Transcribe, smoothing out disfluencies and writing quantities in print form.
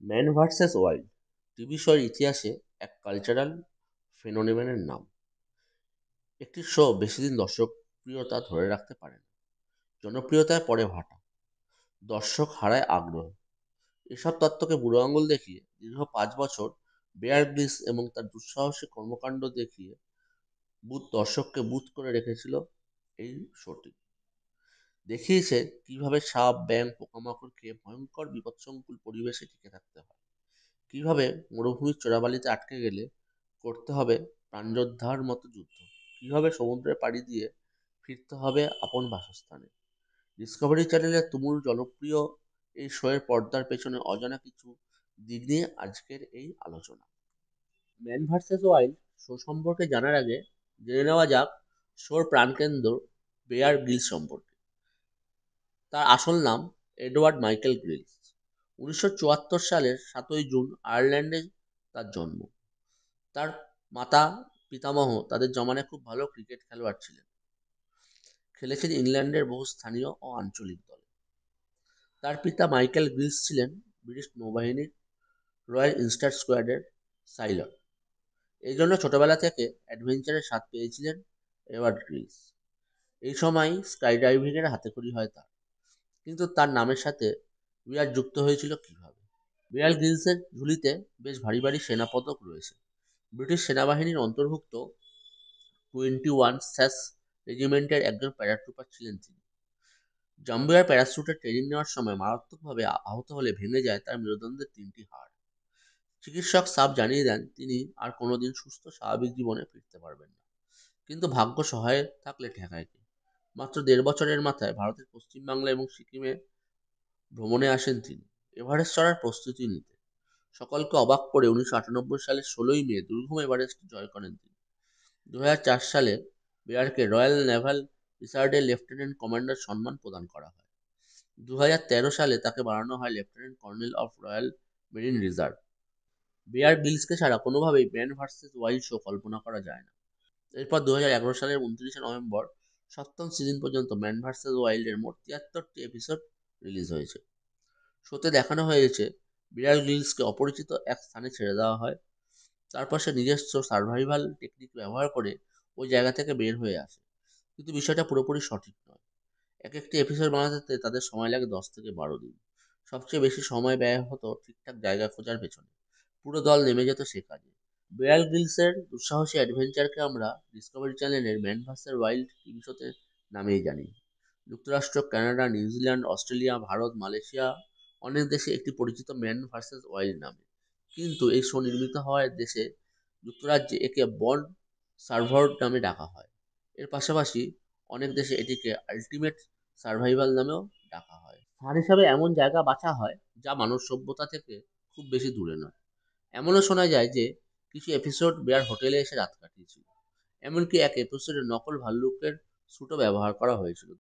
Man versus wild TV শোয়ের ইতিহাসে এক কালচারাল ফেনোমেননের নাম। একটি শো বেশিদিন দর্শকপ্রিয়তা ধরে রাখতে পারে না, জনপ্রিয়তায় পড়ে ভাটা, দর্শক হারায় আগ্রহ। এসব তত্ত্বকে বুড়ো আঙুল দেখিয়ে দীর্ঘ 5 বছর বেয়ার গ্রিলস এবং তার দুঃসাহসিক কর্মকাণ্ড দেখিয়ে দর্শককে বুঁদ করে রেখেছিল এই শোটি। দেখিয়েছে কিভাবে সাপ, ব্যাঙ, পোকামাকড় খেয়ে ভয়ঙ্কর বিপদসংকুল পরিবেশে টিকে থাকতে হয়, কিভাবে মরুভূমির চোরাবালিতে আটকে গেলে করতে হবে প্রাণযোদ্ধার মতো যুদ্ধ, কিভাবে সমুদ্রে পাড়ি দিয়ে ফিরতে হবে আপন বাসস্থানে। ডিসকভারি চ্যানেলের তুমুল জনপ্রিয় এই শোয়ের পর্দার পেছনে অজানা কিছু দিক নিয়ে আজকের এই আলোচনা। ম্যান ভার্সেস ওয়াইল্ড শো সম্পর্কে জানার আগে জেনে নেওয়া যাক শোর প্রাণকেন্দ্র বেয়ার গ্রিলস সম্পর্কে। তার আসল নাম এডওয়ার্ড মাইকেল গ্রিলস। 1974 সালের 7ই জুন আয়ারল্যান্ডে তার জন্ম। তার মাতা পিতামহ তাদের জমানায় খুব ভালো ক্রিকেট খেলোয়াড় ছিলেন, খেলেছেন ইংল্যান্ডের বহু স্থানীয় ও আঞ্চলিক দলে। তার পিতা মাইকেল গ্রিলস ছিলেন ব্রিটিশ নৌবাহিনীর রয়্যাল ইস্টার স্কোয়াডের সাইলর। এই জন্য ছোটবেলা থেকে অ্যাডভেঞ্চারের স্বাদ পেয়েছিলেন এডওয়ার্ড গ্রিলস। এই সময় স্কাই ডাইভিং এর হাতেখড়ি হয় তার। কিন্তু তার নামের সাথে বিরাট যুক্ত হয়েছিল কিভাবে? বিয়ার গ্রিলসের ঝুলিতে বেশ ভারী ভারী সেনাপদক রয়েছে। ব্রিটিশ সেনাবাহিনীর অন্তর্ভুক্ত 21 স্যাস রেজিমেন্টের একজন প্যারাট্রুপার ছিলেন তিনি। জাম্বিয়ার প্যারাশুটে ট্রেনিং নেওয়ার সময় মারাত্মকভাবে আহত হলে ভেঙে যায় তার মেরুদণ্ডের 3টি হাড়। চিকিৎসক সাফ জানিয়ে দেন তিনি আর কোনোদিন সুস্থ স্বাভাবিক জীবনে ফিরতে পারবেন না। কিন্তু ভাগ্য সহায় থাকলে ঠেকায় কে? মাত্র 1.5 বছরের মাথায় ভারতের পশ্চিমবাংলা এবং সিকিমে ভ্রমণে আসেন তিনি, এভারেস্ট চড়ার প্রস্তুতি নিতে। সকলকে অবাক করে 1998 সালের 16ই মে দুর্গম এভারেস্ট জয় করেন তিনি। 2004 সালে বেয়ারকে রয়্যাল নেভাল রিসার্চের লেফটেন্যান্ট কমান্ডার সম্মান প্রদান করা হয়। 2013 সালে তাকে বাড়ানো হয় lieutenant colonel of royal marine reserve. Bear গ্রিলসকে ছাড়া কোনোভাবেই ম্যান ভার্সেস ওয়াইল্ড শো কল্পনা করা যায় না। এরপর 2011 সালের 29শে নভেম্বর সপ্তম সিজন পর্যন্ত ম্যান ভার্সেস ওয়াইল্ড এর মোট 73টি এপিসোড রিলিজ হয়েছে। শোতে দেখানো হয়েছে বিয়ার গ্রিলসকে অপরিচিত এক স্থানে ছেড়ে দেওয়া হয়, তারপর সে নিজস্ব সার্ভাইভাল টেকনিক ব্যবহার করে ওই জায়গা থেকে বের হয়ে আসে। কিন্তু বিষয়টা পুরোপুরি সঠিক নয়। এক একটি এপিসোড বানাতে তাদের সময় লাগে 10 থেকে 12 দিন। সবচেয়ে বেশি সময় ব্যয় হতো ঠিকঠাক জায়গা খোঁজার পেছনে। পুরো দল নেমে যেত সে কাজে। বেয়ার গ্রিলসের দুঃসাহসী অ্যাডভেঞ্চারকে আমরা ডিসকভারি চ্যানেলের ম্যান ভার্সেস ওয়াইল্ড টিভি শোতে নামেই জানি। যুক্তরাষ্ট্র, Canada, New Zealand, Australia, Bharat, Malaysia অনেক দেশে একটি পরিচিত ম্যান ভার্সেস ওয়াইল্ড নামে। কিন্তু এই শো নির্মিত হওয়ার দেশে যুক্তরাজ্যে একে বন্ড সার্ভার নামে ডাকা হয়। এর পাশাপাশি অনেক দেশে এটিকে আল্টিমেট সার্ভাইভাল নামেও ডাকা হয়। স্থান হিসাবে এমন জায়গা বাছা হয় যা মানব সভ্যতা থেকে খুব বেশি দূরে নয়। এমনও শোনা যায় যে কিছু এপিসোড বেয়ার হোটেলে এসে রাত কাটিয়েছিল। এমনকি এক এপিসোডে নকল ভাল্লুকের স্যুটও ব্যবহার করা হয়েছিল।